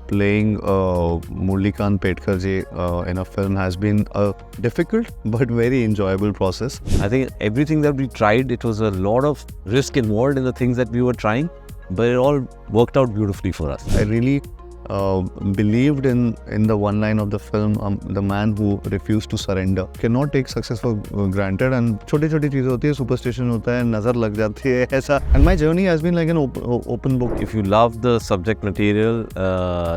playing Murlikant Petkar ji in a film has been a difficult but very enjoyable process. I think everything that we tried, it was a lot of risk involved in the things that we were trying, but it all worked out beautifully for us. I really believed in the one line of the film, the man who refused to surrender. Cannot take success for granted, and छोटी छोटी चीजें होती है, superstition होता है, नजर लग जाती है ऐसा. And my journey has been like an open book. If you love the subject material,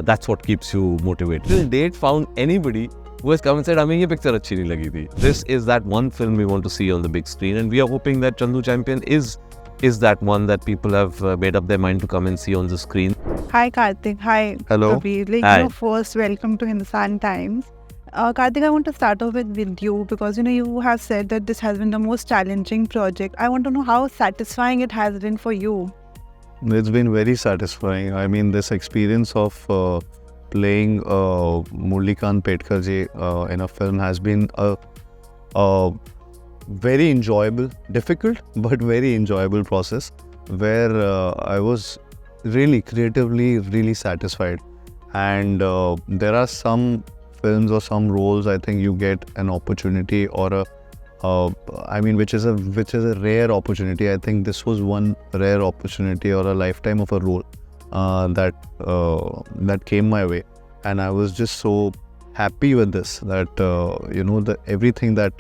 that's what keeps you motivated. Till date, found anybody who has come and said, हमें ये picture अच्छी नहीं लगी थी. This is that one film we want to see on the big screen, and we are hoping that Chandu Champion is that one that people have made up their mind to come and see on the screen. Hi Karthik, hi Hello. Kabir. Hi. First welcome to Hindustan Times. Karthik, I want to start off with you because you have said that this has been the most challenging project. I want to know how satisfying it has been for you. It's been very satisfying. I mean, this experience of playing Murlikant Petkar ji in a film has been a very enjoyable, difficult but very enjoyable process where I was really creatively really satisfied. And there are some films or some roles I think you get an opportunity or which is a rare opportunity. I think this was one rare opportunity or a lifetime of a role that came my way, and I was just so happy with this that everything that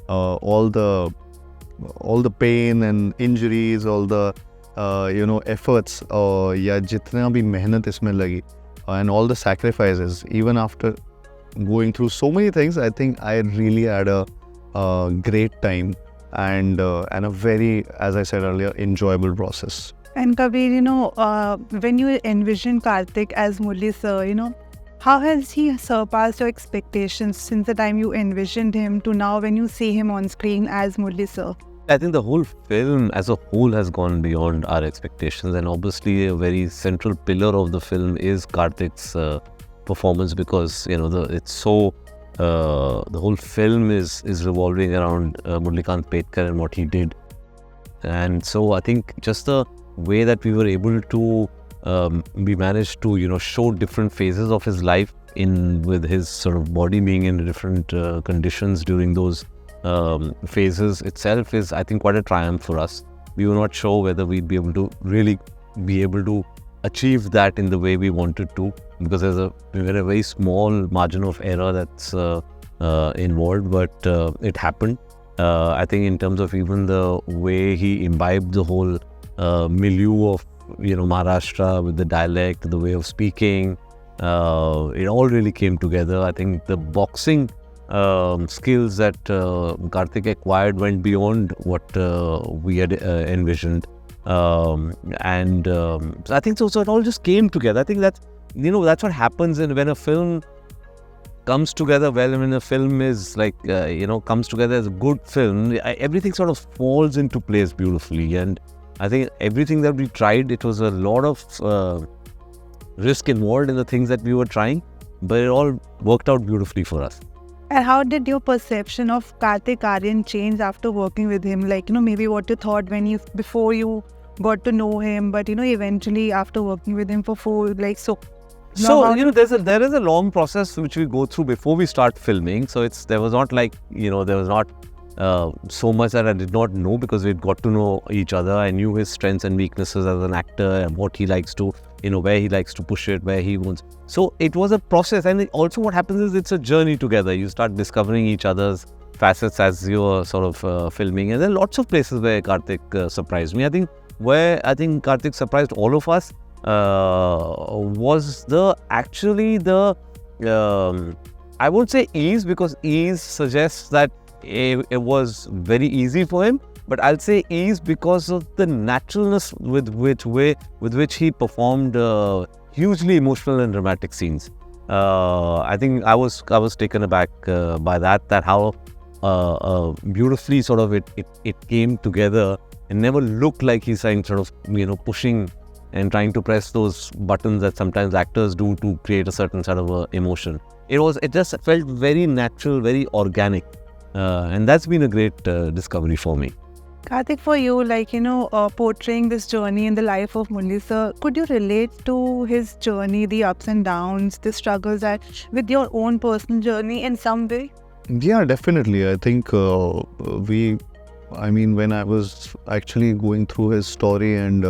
all the pain and injuries, all the efforts या जितना भी मेहनत इसमें लगी and all the sacrifices, even after going through so many things, I think I really had a great time and a very, as I said earlier, enjoyable process. And Kabir, when you envision Karthik as Murli sir, how has he surpassed your expectations since the time you envisioned him to now when you see him on screen as Murli sir? I think the whole film as a whole has gone beyond our expectations, and obviously a very central pillar of the film is Karthik's performance, because it's so the whole film is revolving around Murlikant Petkar and what he did. And so I think just the way that we were able to we managed to show different phases of his life with his sort of body being in different conditions during those phases itself is, I think, quite a triumph for us. We were not sure whether we'd be able to really be able to achieve that in the way we wanted to, because there's a very small margin of error that's involved, but it happened. I think in terms of even the way he imbibed the whole milieu of Maharashtra with the dialect, the way of speaking, it all really came together. I think the boxing skills that Karthik acquired went beyond what we had envisioned, and so I think so it all just came together. I think that's that's what happens when a film comes together well, and when a film is like comes together as a good film, everything sort of falls into place beautifully. And I think everything that we tried, it was a lot of risk involved in the things that we were trying, but it all worked out beautifully for us. And how did your perception of Karthik Aaryan change after working with him? Like, maybe what you thought before you got to know him, but eventually after working with him for there is a long process which we go through before we start filming. So there was not like there was not so much that I did not know, because we'd got to know each other. I knew his strengths and weaknesses as an actor and what he likes to, where he likes to push it, where he wants. So it was a process, and also what happens is it's a journey together. You start discovering each other's facets as you're sort of filming, and there are lots of places where Karthik surprised me. I think where Karthik surprised all of us was I won't say ease, because ease suggests that it was very easy for him, but I'll say ease because of the naturalness with which he performed hugely emotional and dramatic scenes. I think I was taken aback by that how beautifully sort of it came together, and never looked like he's trying sort of pushing and trying to press those buttons that sometimes actors do to create a certain sort of emotion. It just felt very natural, very organic, and that's been a great discovery for me. Karthik, for you, like, portraying this journey in the life of Mulli sir, could you relate to his journey, the ups and downs, the struggles, that with your own personal journey in some way? Yeah, definitely. I think when I was actually going through his story and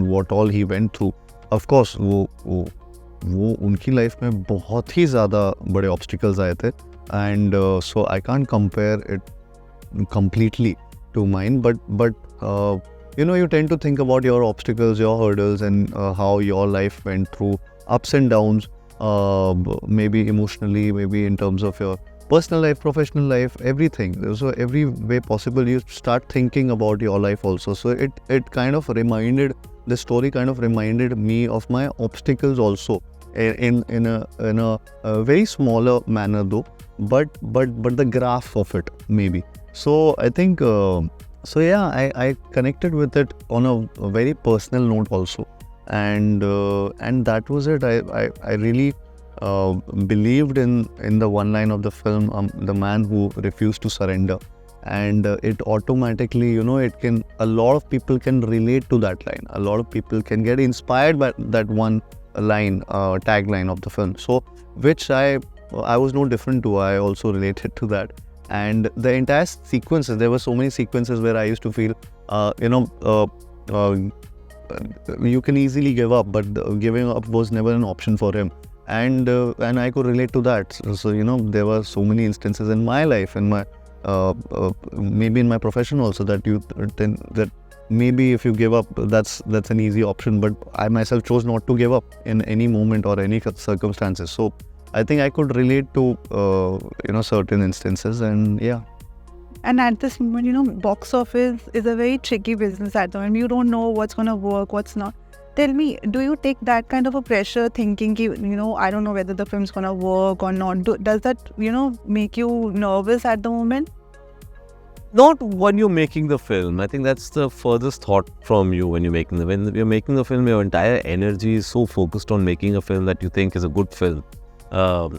what all he went through, of course, वो उनकी life में बहुत ही ज़्यादा बड़े obstacles आए थे, and so I can't compare it completely to mine, but you tend to think about your obstacles, your hurdles, and how your life went through ups and downs, maybe emotionally, maybe in terms of your personal life, professional life, everything. So every way possible, you start thinking about your life also. So it kind of reminded, the story kind of reminded me of my obstacles also, in a very smaller manner though, but the graph of it maybe. So I think I connected with it on a very personal note also, and that was it. I really believed in the one line of the film, the man who refused to surrender, and it automatically, a lot of people can relate to that line. A lot of people can get inspired by that one line, tagline of the film. So which I was no different to. I also related to that. And the entire sequences, there were so many sequences where I used to feel, you can easily give up, but giving up was never an option for him. And I could relate to that. So there were so many instances in my life, in my maybe in my profession also, that maybe if you give up, that's an easy option. But I myself chose not to give up in any moment or any circumstances. So I think I could relate to certain instances, and yeah. And at this moment, box office is a very tricky business at the moment. You don't know what's going to work, what's not. Tell me, do you take that kind of a pressure thinking, I don't know whether the film's going to work or not? Does that, make you nervous at the moment? Not when you're making the film. I think that's the furthest thought from you when you're making when you're making the film. Your entire energy is so focused on making a film that you think is a good film.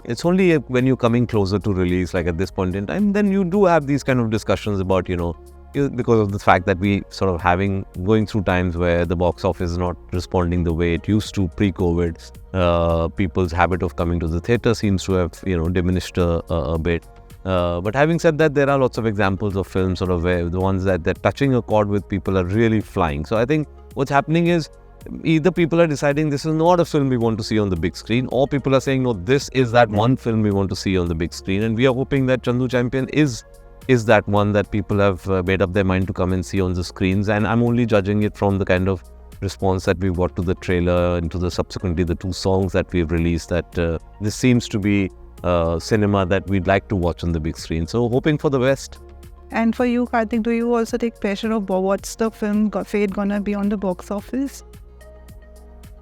It's only when you're coming closer to release, like at this point in time, then you do have these kind of discussions about, because of the fact that we sort of going through times where the box office is not responding the way it used to pre-COVID. People's habit of coming to the theatre seems to have, diminished a bit. But having said that, there are lots of examples of films sort of where the ones that they're touching a chord with people are really flying. So I think what's happening is, either people are deciding this is not a film we want to see on the big screen, or people are saying, no, this is that one film we want to see on the big screen. And we are hoping that Chandu Champion is that one that people have made up their mind to come and see on the screens. And I'm only judging it from the kind of response that we've got to the trailer and to the subsequently the 2 songs that we've released, that this seems to be cinema that we'd like to watch on the big screen. So hoping for the best. And for you, Karthik, do you also take pressure of what's the film fate gonna be on the box office?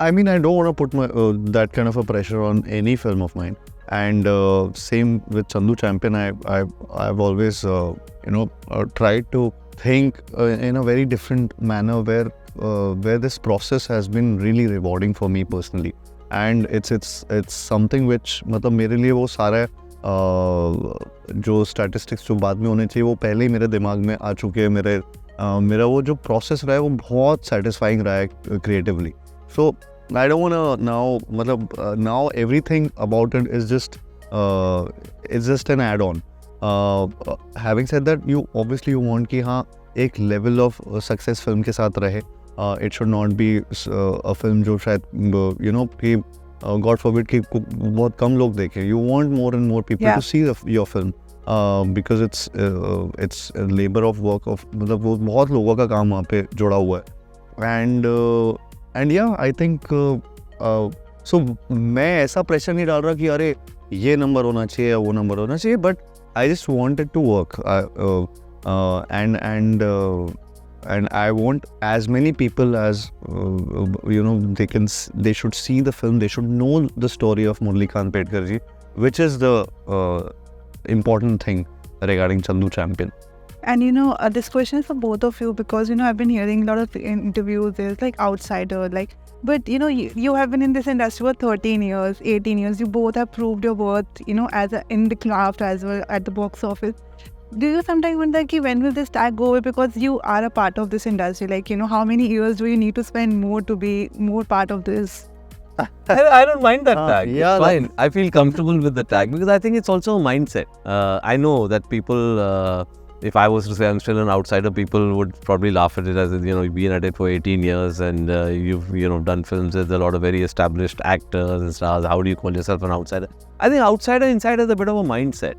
I mean, I don't want to put my that kind of a pressure on any film of mine. And same with Chandu Champion. I've always tried to think in a very different manner, where this process has been really rewarding for me personally. And it's something which, मतलब मेरे लिए वो सारा जो statistics जो बाद में होने चाहिए, वो पहले ही मेरे दिमाग में आ चुके हैं. मेरा वो जो process रहा है, वो बहुत satisfying रहा है creatively. So I don't want to now, now everything about it is just it's just an add-on. Having said that, you obviously want कि हाँ एक level of success film के साथ रहे. It should not be a film जो शायद कि God forbid कि बहुत कम लोग देखें. You want more and more people to see your film, because it's a labor of work of, मतलब वो बहुत लोगों का काम वहाँ पे जुड़ा हुआ है. And yeah, I think so मैं ऐसा प्रेशर नहीं डाल रहा कि अरे ये नंबर होना चाहिए या वो नंबर होना चाहिए, but I just want it to work, and I want as many people as they should see the film, they should know the story of Murlikant Pedkar ji, which is the important thing regarding Chandu Champion. And this question is for both of you, because I've been hearing a lot of interviews. There's like outsider, but you have been in this industry for 13 years, 18 years. You both have proved your worth, in the craft as well at the box office. do you sometimes wonder ki when will this tag go away, because you are a part of this industry? Like, how many years do you need to spend more to be more part of this? I don't mind that tag. yeah, It's fine. I feel comfortable with the tag because I think it's also a mindset. I know that people, if I was to say I'm still an outsider, people would probably laugh at it as, you've been at it for 18 years and you've done films with a lot of very established actors and stars. How do you call yourself an outsider? I think outsider inside is a bit of a mindset.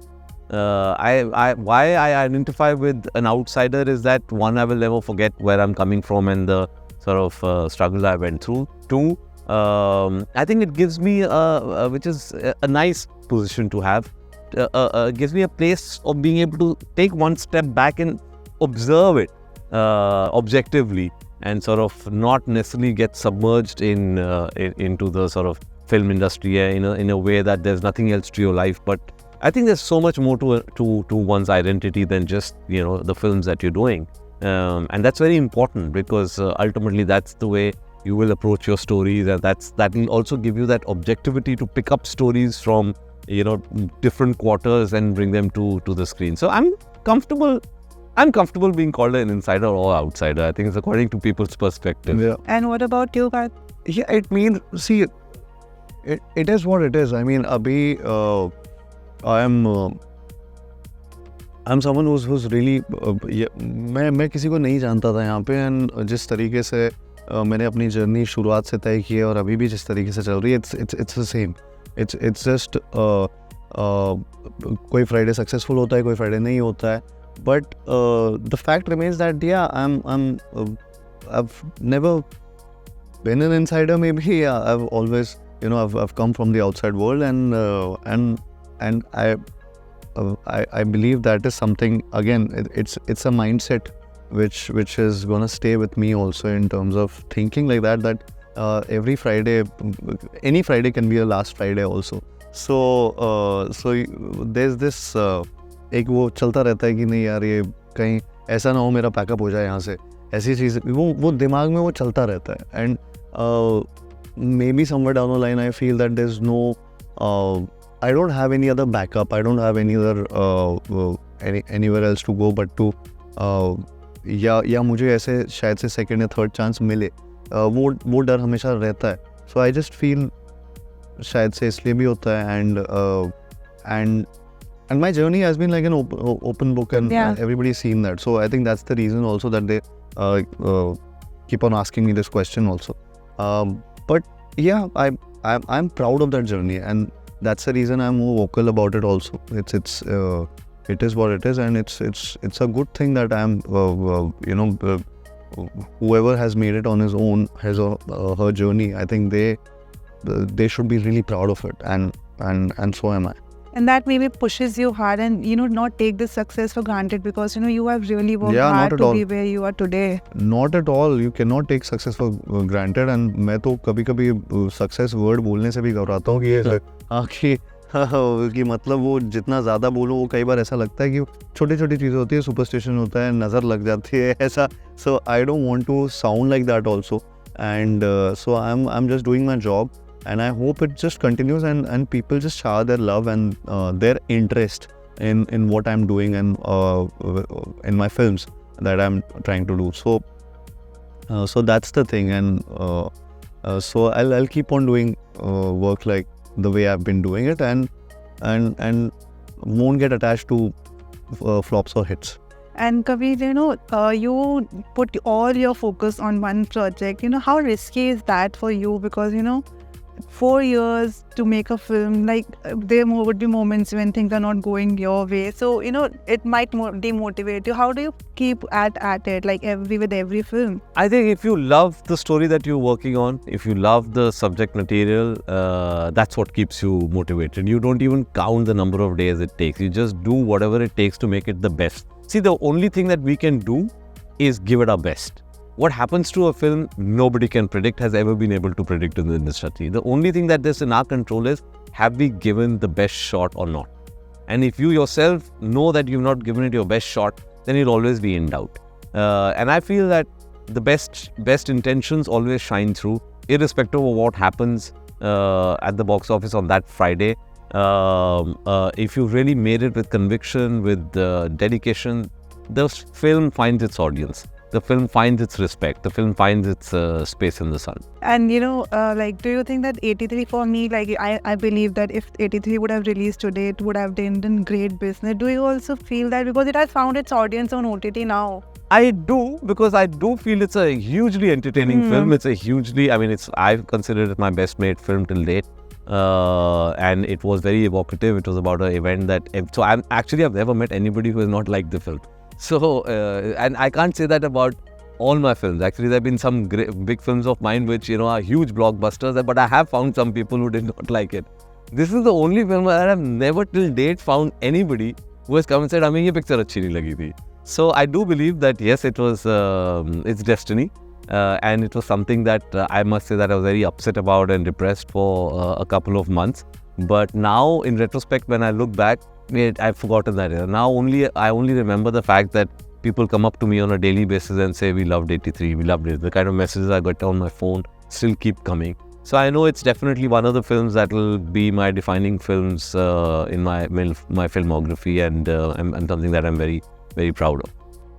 Why I identify with an outsider is that, one, I will never forget where I'm coming from and the sort of struggle I went through. Two, I think it gives me which is a nice position to have. Gives me a place of being able to take one step back and observe it objectively, and sort of not necessarily get submerged into the sort of film industry in a way that there's nothing else to your life. But I think there's so much more to one's identity than just the films that you're doing, and that's very important because ultimately that's the way you will approach your stories, and that will also give you that objectivity to pick up stories from different quarters and bring them to the screen. So I'm comfortable being called an insider or outsider. I think it's according to people's perspective. Yeah. And what about you, Karth? Yeah, it means, see, it is what it is. I mean, abhi, I'm someone who's really मैं किसी को नहीं जानता था यहाँ पे, and जिस तरीके से मैंने अपनी जर्नी शुरुआत से तय की है और अभी भी जिस तरीके से चल रही है, it's the same. It's just कोई फ्राइडे सक्सेसफुल होता है, कोई फ्राइडे नहीं होता है, but the fact remains that I've never been an insider. Maybe I've always I've come from the outside world, and I believe that is something, again, it's a mindset which is gonna stay with me also, in terms of thinking like that every Friday, any Friday can be a last Friday also. So there's this एक वो चलता रहता है कि नहीं यार, ये कहीं ऐसा ना हो मेरा पैकअप हो जाए यहाँ से, ऐसी चीज़ वो दिमाग में वो चलता रहता है. And maybe somewhere down the line I feel that there's no I don't have any other backup, I don't have any other anywhere else to go but to या मुझे ऐसे शायद से सेकंड या थर्ड चांस मिले, वो डर हमेशा रहता है. सो आई जस्ट फील शायद से इसलिए भी होता है. And my journey has been like an open book, and everybody's seen that. So I think that's the reason also that they keep on asking me this question also. But yeah, I'm proud of that journey, and that's the reason I'm more vocal about it also. It is what it is, and it's a good thing that I'm whoever has made it on his own, his or her journey. I think they should be really proud of it, and so am I. And that maybe pushes you hard, and not take this success for granted, because you have really worked hard to be where you are today. Not at all. You cannot take success for granted. And मैं तो कभी-कभी success word बोलने से भी घबराता हूँ कि मतलब वो जितना ज़्यादा बोलो, वो कई बार ऐसा लगता है कि छोटी-छोटी चीज़ें होती है, सुपरस्टिशन होता है, नज़र लग जाती है ऐसा. So I don't want to sound like that also, and so I'm just doing my job. And I hope it just continues, and people just shower their love and their interest in what I'm doing, and in my films that I'm trying to do. So that's the thing, and so I'll keep on doing work like the way I've been doing it, and won't get attached to flops or hits. And Kabir, you put all your focus on one project. How risky is that for you? Because 4 years to make a film, like there would be moments when things are not going your way, so it might demotivate you. How do you keep at it, like with every film? I think if you love the story that you're working on, if you love the subject material, that's what keeps you motivated. You don't even count the number of days it takes. You just do whatever it takes to make it the best. See, the only thing that we can do is give it our best. What happens to a film, nobody can predict, has ever been able to predict in the industry. The only thing that is in our control is, have we given the best shot or not? And if you yourself know that you've not given it your best shot, then you'll always be in doubt. And I feel that the best intentions always shine through, irrespective of what happens at the box office on that Friday. if you really made it with conviction, with dedication, the film finds its audience. The film finds its respect. The film finds its space in the sun. And like, do you think that 83 for me, like, I believe that if 83 would have released today, it would have done great business. Do you also feel that because it has found its audience on OTT now? I do, because I do feel it's a hugely entertaining film. It's a hugely, I've considered it my best made film till date. And it was very evocative. It was about an event I've never met anybody who has not liked the film. So, and I can't say that about all my films. Actually, there have been some big films of mine which, are huge blockbusters, but I have found some people who did not like it. This is the only film that I've never till date found anybody who has come and said, "Hame ye picture achhi nahi lagi thi." So I do believe that yes, it was its destiny, and it was something that I must say that I was very upset about and depressed for a couple of months. But now, in retrospect, when I look back, I've forgotten that. Now I only remember the fact that people come up to me on a daily basis and say, "We loved 83, we loved it." The kind of messages I got on my phone still keep coming. So I know it's definitely one of the films that will be my defining films in my filmography, and something that I'm very, very proud of.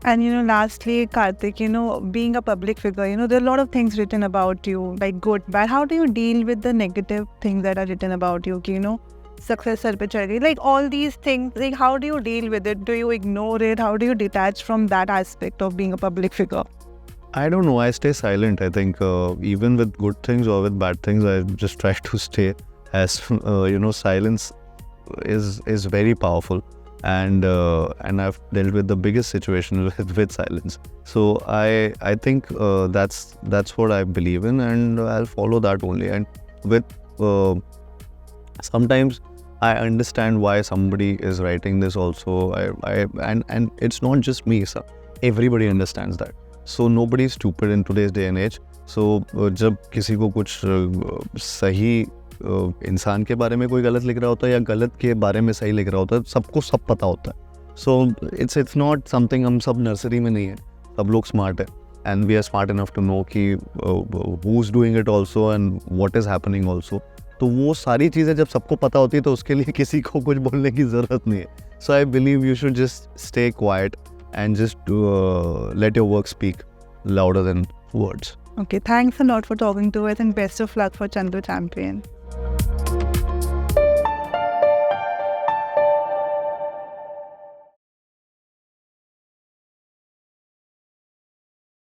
And lastly, Karthik, being a public figure, there are a lot of things written about you, like good, bad. How do you deal with the negative things that are written about you? Success sar pe chal rahi, like all these things, like how do you deal with it? Do you ignore it? How do you detach from that aspect of being a public figure? I don't know. I stay silent. I think even with good things or with bad things, I just try to stay as silence is very powerful, and I've dealt with the biggest situation with silence. So I think that's what I believe in, and I'll follow that only. And with sometimes I understand why somebody is writing this also. And it's not just me, sir. Everybody understands that. So nobody is stupid in today's day and age. So जब किसी को कुछ सही इंसान के बारे में कोई गलत लिख रहा होता है या गलत के बारे में सही लिख रहा होता है, सबको सब पता होता है. So it's not something हम सब नर्सरी में नहीं है, सब लोग स्मार्ट है, and we are smart enough to know कि who's doing it also and what is happening also. तो वो सारी चीज़ें जब सबको पता होती है तो उसके लिए किसी को कुछ बोलने की ज़रूरत नहीं है. So I believe you should just stay quiet and just let your work speak louder than words. Okay, thanks a lot for talking to us, and best of luck for Chandru Champion.